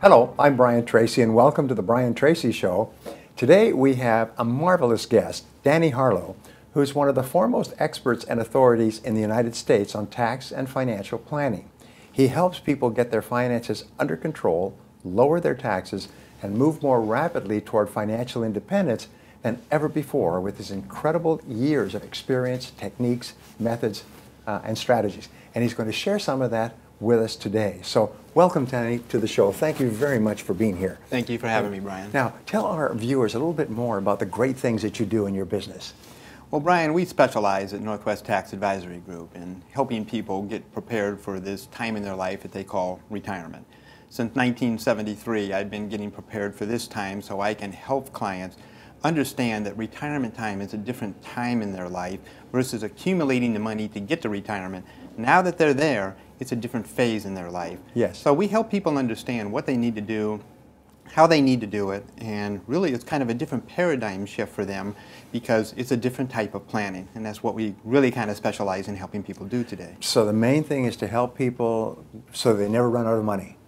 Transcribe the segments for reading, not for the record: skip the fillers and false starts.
Hello, I'm Brian Tracy and welcome to the Brian Tracy Show. Today we have a marvelous guest, Danny Harlow, who's one of the foremost experts and authorities in the United States on tax and financial planning. He helps people get their finances under control, lower their taxes, and move more rapidly toward financial independence than ever before with his incredible years of experience, techniques, methods, and strategies. And he's going to share some of that with us today. So welcome, Danny, to the show. Thank you very much for being here. Thank you for having me, Brian. Now, tell our viewers a little bit more about the great things that you do in your business. Well, Brian, we specialize at Northwest Tax Advisory Group in helping people get prepared for this time in their life that they call retirement. Since 1973, I've been getting prepared for this time so I can help clients understand that retirement time is a different time in their life versus accumulating the money to get to retirement. Now that they're there, it's a different phase in their life. Yes. So we help people understand what they need to do, how they need to do it, and really it's kind of a different paradigm shift for them because it's a different type of planning, and that's what we really kind of specialize in helping people do today. So the main thing is to help people so they never run out of money.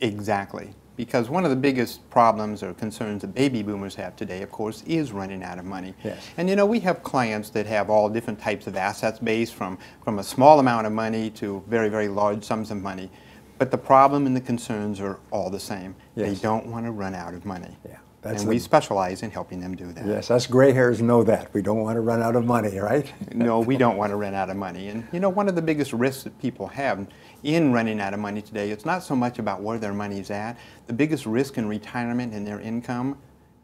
Exactly. Because one of the biggest problems or concerns that baby boomers have today, of course, is running out of money. Yes. And you know, we have clients that have all different types of assets based from a small amount of money to very, very large sums of money. But the problem and the concerns are all the same. Yes. They don't want to run out of money. Yeah. And we specialize in helping them do that. Yes, us gray hairs know that. We don't want to run out of money, right? No, we don't want to run out of money. And you know, one of the biggest risks that people have in running out of money today, it's not so much about where their money's at. The biggest risk in retirement and their income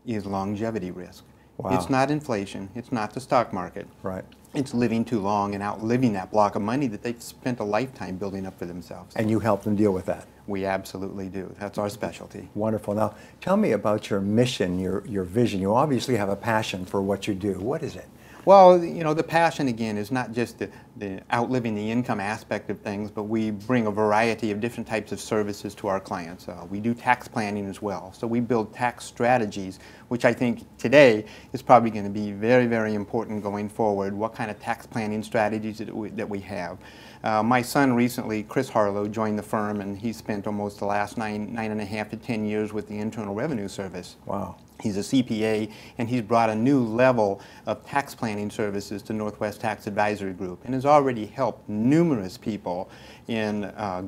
is longevity risk. Wow. It's not inflation. It's not the stock market. Right. It's living too long and outliving that block of money that they've spent a lifetime building up for themselves. And you help them deal with that. We absolutely do. That's our specialty. Wonderful. Now, tell me about your mission, your vision. You obviously have a passion for what you do. What is it? Well, you know, the passion, again, is not just the outliving the income aspect of things, but we bring a variety of different types of services to our clients. We do tax planning as well. So we build tax strategies, which I think today is probably going to be very, very important going forward, what kind of tax planning strategies that we have. My son recently, Chris Harlow, joined the firm, and he spent almost the last nine and a half to 10 years with the Internal Revenue Service. Wow. He's a CPA, and he's brought a new level of tax planning services to Northwest Tax Advisory Group and has already helped numerous people in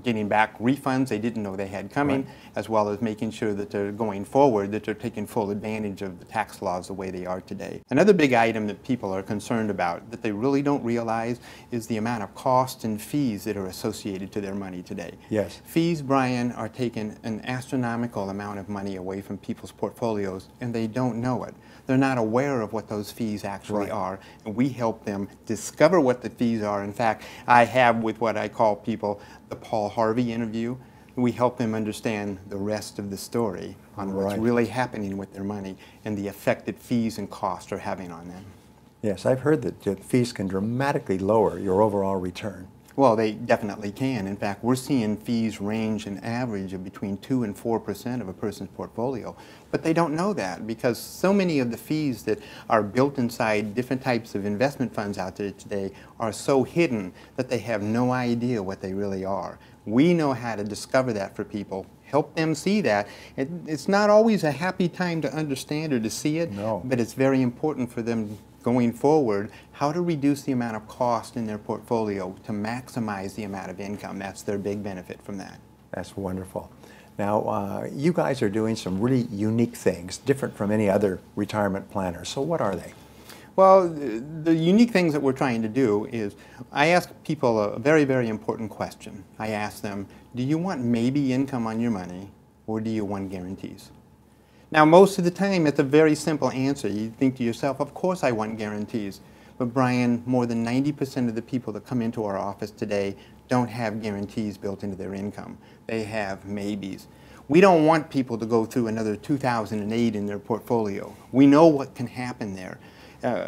getting back refunds they didn't know they had coming, right, as well as making sure that they're going forward, that they're taking full advantage of the tax laws the way they are today. Another big item that people are concerned about that they really don't realize is the amount of costs and fees that are associated to their money today. Yes. Fees, Brian, are taking an astronomical amount of money away from people's portfolios, and they don't know it. They're not aware of what those fees actually right. are, and we help them discover what the fees are. In fact, I have with what I call people the Paul Harvey interview. We help them understand the rest of the story on what's right. really happening with their money and the effect that fees and costs are having on them. Yes, I've heard that fees can dramatically lower your overall return. Well, they definitely can. In fact, we're seeing fees range an average of between 2 and 4% of a person's portfolio. But they don't know that because so many of the fees that are built inside different types of investment funds out there today are so hidden that they have no idea what they really are. We know how to discover that for people, help them see that. It's not always a happy time to understand or to see it, no, but it's very important for them going forward, how to reduce the amount of cost in their portfolio to maximize the amount of income. That's their big benefit from that. That's wonderful. Now, you guys are doing some really unique things, different from any other retirement planners. So what are they? Well, the unique things that we're trying to do is I ask people a very, very important question. I ask them, do you want maybe income on your money, or do you want guarantees? Now, most of the time, it's a very simple answer. You think to yourself, of course I want guarantees. But Brian, more than 90% of the people that come into our office today don't have guarantees built into their income. They have maybes. We don't want people to go through another 2008 in their portfolio. We know what can happen there.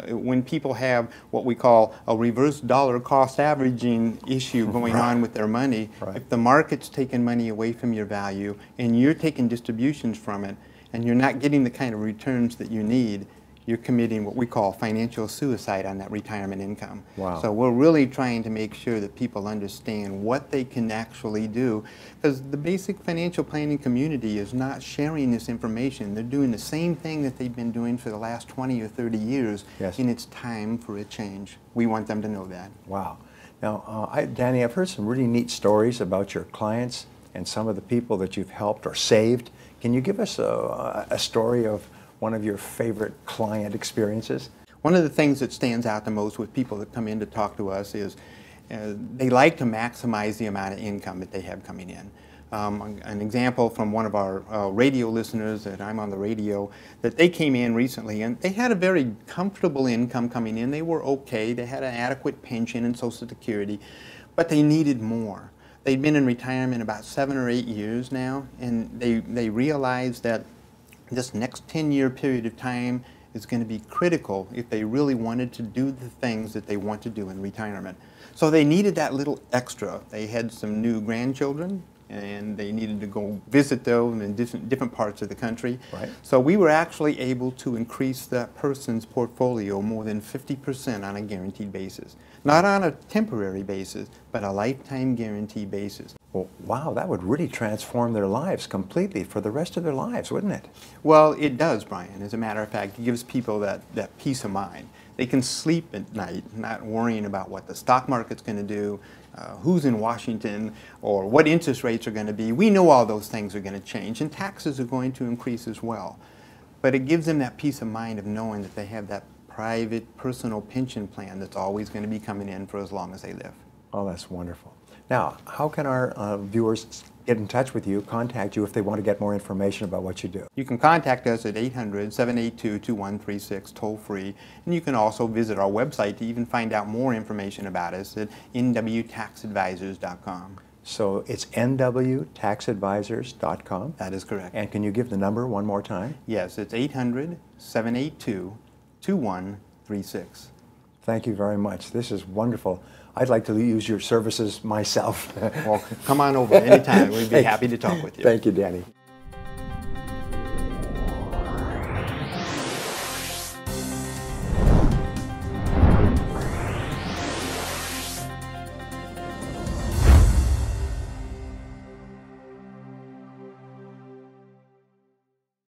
When people have what we call a reverse dollar cost averaging issue going on with their money, if the market's taking money away from your value and you're taking distributions from it, and you're not getting the kind of returns that you need, you're committing what we call financial suicide on that retirement income. Wow. So we're really trying to make sure that people understand what they can actually do, because the basic financial planning community is not sharing this information. They're doing the same thing that they've been doing for the last 20 or 30 years, Yes. and it's time for a change. We want them to know that. Wow. Now, Danny, I've heard some really neat stories about your clients and some of the people that you've helped or saved. Can you give us a story of one of your favorite client experiences? One of the things that stands out the most with people that come in to talk to us is they like to maximize the amount of income that they have coming in. An example from one of our radio listeners that I'm on the radio, that they came in recently and they had a very comfortable income coming in. They were okay. They had an adequate pension and Social Security, but they needed more. They'd been in retirement about 7 or 8 years now, and they realized that this next 10-year period of time is going to be critical if they really wanted to do the things that they want to do in retirement. So they needed that little extra. They had some new grandchildren, and they needed to go visit them in different parts of the country. Right. So we were actually able to increase that person's portfolio more than 50% on a guaranteed basis. Not on a temporary basis, but a lifetime guarantee basis. Well, wow, that would really transform their lives completely for the rest of their lives, wouldn't it? Well, it does, Brian. As a matter of fact, it gives people that peace of mind. They can sleep at night not worrying about what the stock market's going to do, who's in Washington, or what interest rates are going to be. We know all those things are going to change, and taxes are going to increase as well. But it gives them that peace of mind of knowing that they have that private, personal pension plan that's always going to be coming in for as long as they live. Oh, that's wonderful. Now, how can our viewers get in touch with you, contact you if they want to get more information about what you do? You can contact us at 800-782-2136 toll free, and you can also visit our website to even find out more information about us at nwtaxadvisors.com. So it's nwtaxadvisors.com? That is correct. And can you give the number one more time? Yes, it's 800-782-2136. Thank you very much. This is wonderful. I'd like to use your services myself. Well, come on over anytime. We'd be happy to talk with you. Thank you, Danny.